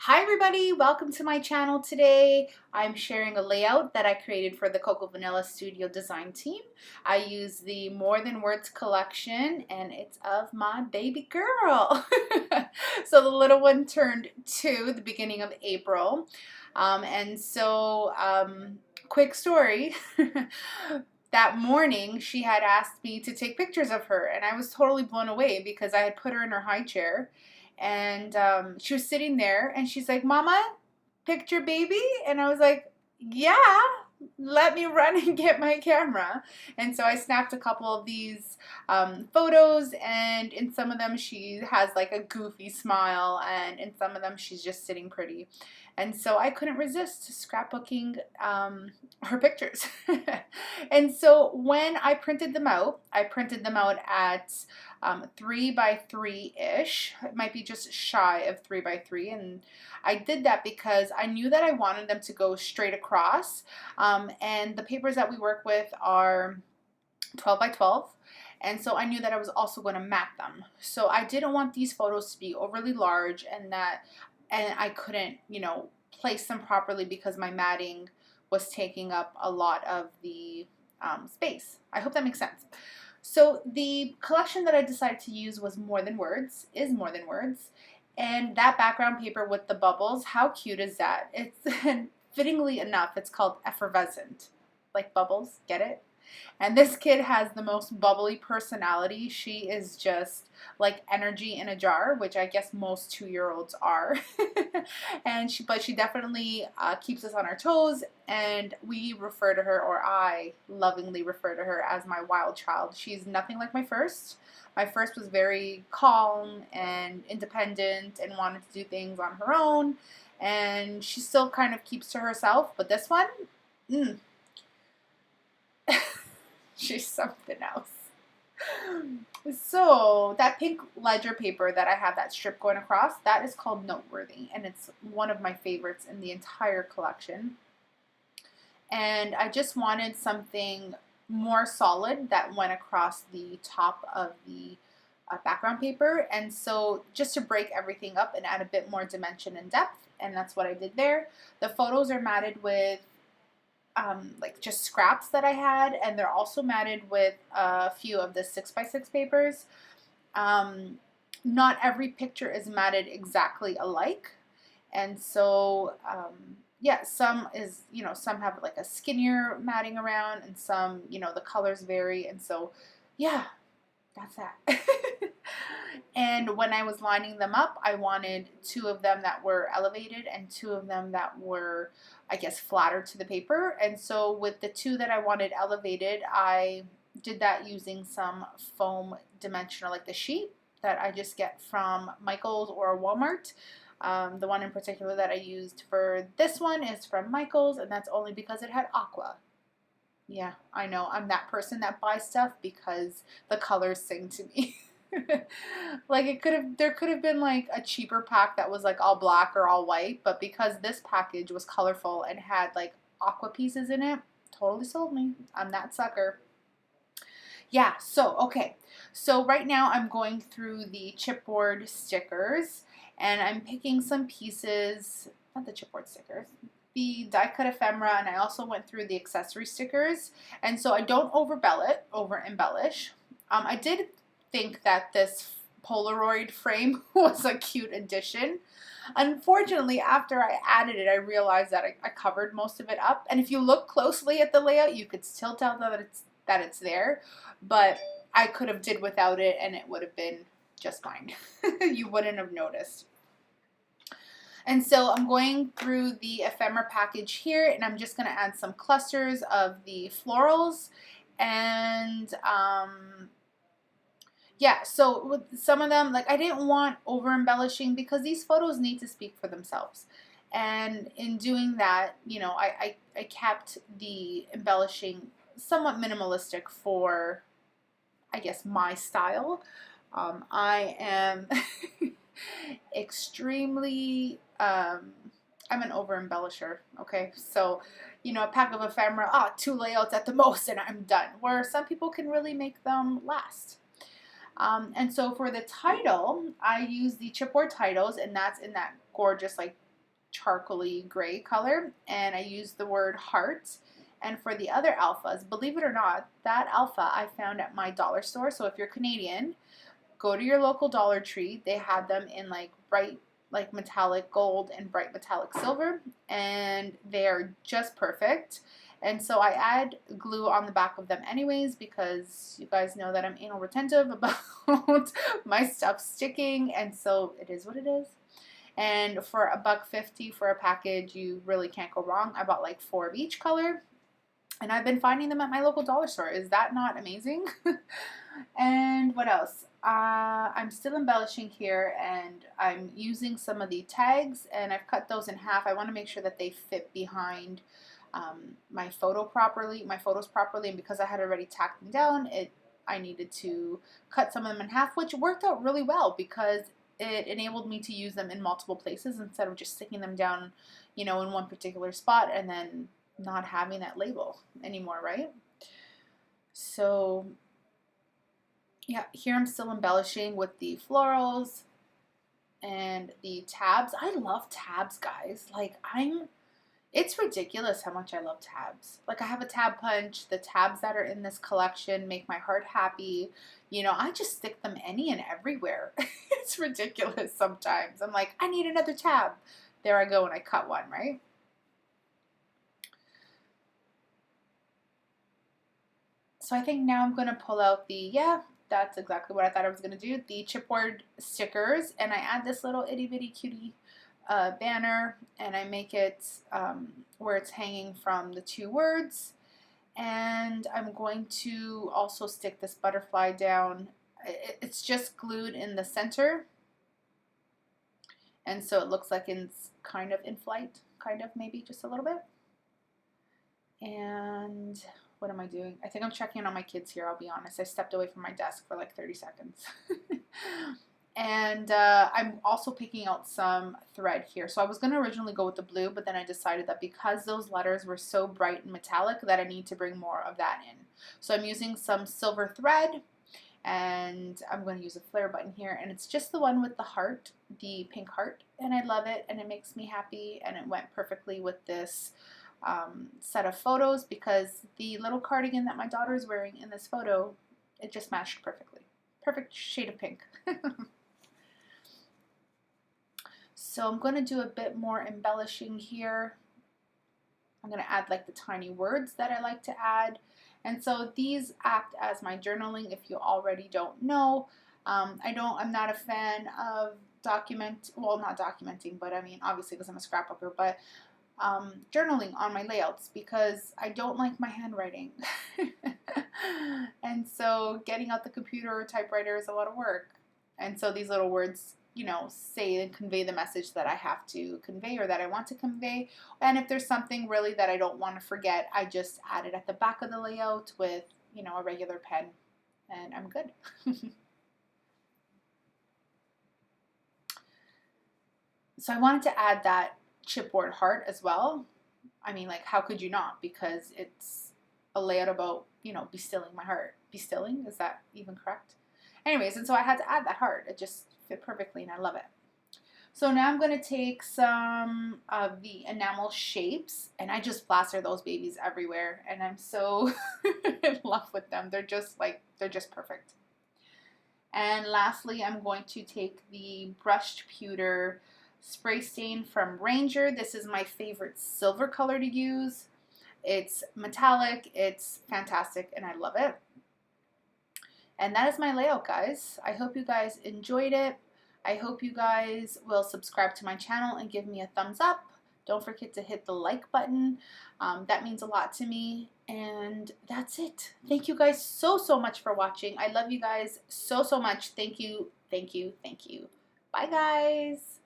Hi everybody, welcome to my channel today. I'm sharing a layout that I created for the Cocoa Vanilla Studio design team. I use the More Than Words collection and it's of my baby girl. So the little one turned 2 the beginning of April. Quick story. That morning she had asked me to take pictures of her and I was totally blown away because I had put her in her high chair and she was sitting there and she's like, "Mama, picture baby?" And I was like, "Yeah, let me run and get my camera." And so I snapped a couple of these photos, and in some of them she has like a goofy smile, and in some of them she's just sitting pretty. And so I couldn't resist scrapbooking her pictures. And so when I printed them out, at 3 by 3-ish. It might be just shy of 3 by 3. And I did that because I knew that I wanted them to go straight across. And the papers that we work with are 12 by 12. And so I knew that I was also going to mat them. So I didn't want these photos to be overly large and I couldn't, place them properly because my matting was taking up a lot of the space. I hope that makes sense. So the collection that I decided to use was More Than Words, is More Than Words. And that background paper with the bubbles, how cute is that? It's fittingly enough, it's called Effervescent. Like bubbles, get it? And this kid has the most bubbly personality. She is just like energy in a jar, which I guess most 2-year-olds are. But she definitely keeps us on our toes. And we refer to her, or I lovingly refer to her as my wild child. She's nothing like my first. My first was very calm and independent and wanted to do things on her own. And she still kind of keeps to herself. But this one, she's something else. So that pink ledger paper that I have that strip going across, that is called Noteworthy, and it's one of my favorites in the entire collection. And I just wanted something more solid that went across the top of the background paper, and so just to break everything up and add a bit more dimension and depth, and that's what I did there. The photos are matted with like just scraps that I had, and they're also matted with a few of the 6x6 papers. Not every picture is matted exactly alike, and so yeah, some have like a skinnier matting around, and some, the colors vary, and so yeah, that's that. And when I was lining them up, I wanted 2 of them that were elevated and 2 of them that were, I guess, flatter to the paper. And so with the 2 that I wanted elevated, I did that using some foam dimensioner, like the sheet that I just get from Michael's or Walmart. The one in particular that I used for this one is from Michael's, and that's only because it had aqua. Yeah, I know. I'm that person that buys stuff because the colors sing to me. Like there could have been like a cheaper pack that was like all black or all white, but because this package was colorful and had like aqua pieces in it, totally sold me. I'm that sucker. Yeah, so okay. So right now I'm going through the chipboard stickers and I'm picking some pieces, not the chipboard stickers, the die cut ephemera, and I also went through the accessory stickers. And so I don't over embellish. I did think that this Polaroid frame was a cute addition. Unfortunately, after I added it, I realized that I covered most of it up. And if you look closely at the layout, you could still tell that it's there. But I could have did without it, and it would have been just fine. You wouldn't have noticed. And so I'm going through the ephemera package here, and I'm just going to add some clusters of the florals. And yeah, so with some of them, like I didn't want over embellishing because these photos need to speak for themselves. And in doing that, I kept the embellishing somewhat minimalistic for, I guess, my style. I am extremely, I'm an over embellisher, okay? So, a pack of ephemera, 2 layouts at the most, and I'm done. Where some people can really make them last. And so for the title, I use the chipboard titles, and that's in that gorgeous, like, charcoaly gray color, and I used the word heart. And for the other alphas, believe it or not, that alpha I found at my dollar store. So if you're Canadian, go to your local Dollar Tree. They had them in like bright, like metallic gold and bright metallic silver, and they are just perfect. And so I add glue on the back of them anyways, because you guys know that I'm anal retentive about my stuff sticking, and so it is what it is. And for $1.50 for a package, you really can't go wrong. I bought like 4 of each color, and I've been finding them at my local dollar store. Is that not amazing? And what else? I'm still embellishing here, and I'm using some of the tags, and I've cut those in half. I want to make sure that they fit behind my photos properly, and because I had already tacked them down, I needed to cut some of them in half, which worked out really well because it enabled me to use them in multiple places instead of just sticking them down, in one particular spot and then not having that label anymore, right? So yeah, here I'm still embellishing with the florals and the tabs. I love tabs, guys. Like, it's ridiculous how much I love tabs. Like, I have a tab punch. The tabs that are in this collection make my heart happy. I just stick them any and everywhere. It's ridiculous sometimes. I'm like, I need another tab. There I go, and I cut one, right? So I think now I'm going to pull out that's exactly what I thought I was going to do, the chipboard stickers, and I add this little itty bitty cutie banner, and I make it where it's hanging from the 2 words. And I'm going to also stick this butterfly down. It's just glued in the center, and so it looks like it's kind of in flight, kind of, maybe just a little bit. And what am I doing? I think I'm checking on my kids here, I'll be honest. I stepped away from my desk for like 30 seconds. And I'm also picking out some thread here. So I was going to originally go with the blue, but then I decided that because those letters were so bright and metallic that I need to bring more of that in. So I'm using some silver thread, and I'm going to use a flare button here, and it's just the one with the heart, the pink heart, and I love it, and it makes me happy, and it went perfectly with this set of photos because the little cardigan that my daughter is wearing in this photo, it just matched perfectly. Perfect shade of pink. So I'm going to do a bit more embellishing here. I'm going to add like the tiny words that I like to add. And so these act as my journaling if you already don't know. I'm not a fan of not documenting, but I mean, obviously because I'm a scrapbooker, but journaling on my layouts because I don't like my handwriting. And so getting out the computer or typewriter is a lot of work. And so these little words, say and convey the message that I have to convey or that I want to convey. And if there's something really that I don't want to forget, I just add it at the back of the layout with, a regular pen, and I'm good. So I wanted to add that chipboard heart as well. I mean, like, how could you not? Because it's a layout about, be stilling my heart. Be stilling? Is that even correct? Anyways, and so I had to add that heart. It just fit perfectly, and I love it. So now I'm going to take some of the enamel shapes, and I just plaster those babies everywhere, and I'm so in love with them. They're just perfect. And lastly, I'm going to take the brushed pewter spray stain from Ranger. This is my favorite silver color to use. It's metallic, it's fantastic, and I love it. And that is my layout, guys. I hope you guys enjoyed it. I hope you guys will subscribe to my channel and give me a thumbs up. Don't forget to hit the like button. That means a lot to me. And that's it. Thank you guys so much for watching. I love you guys so much. Thank you. Thank you. Thank you. Bye, guys.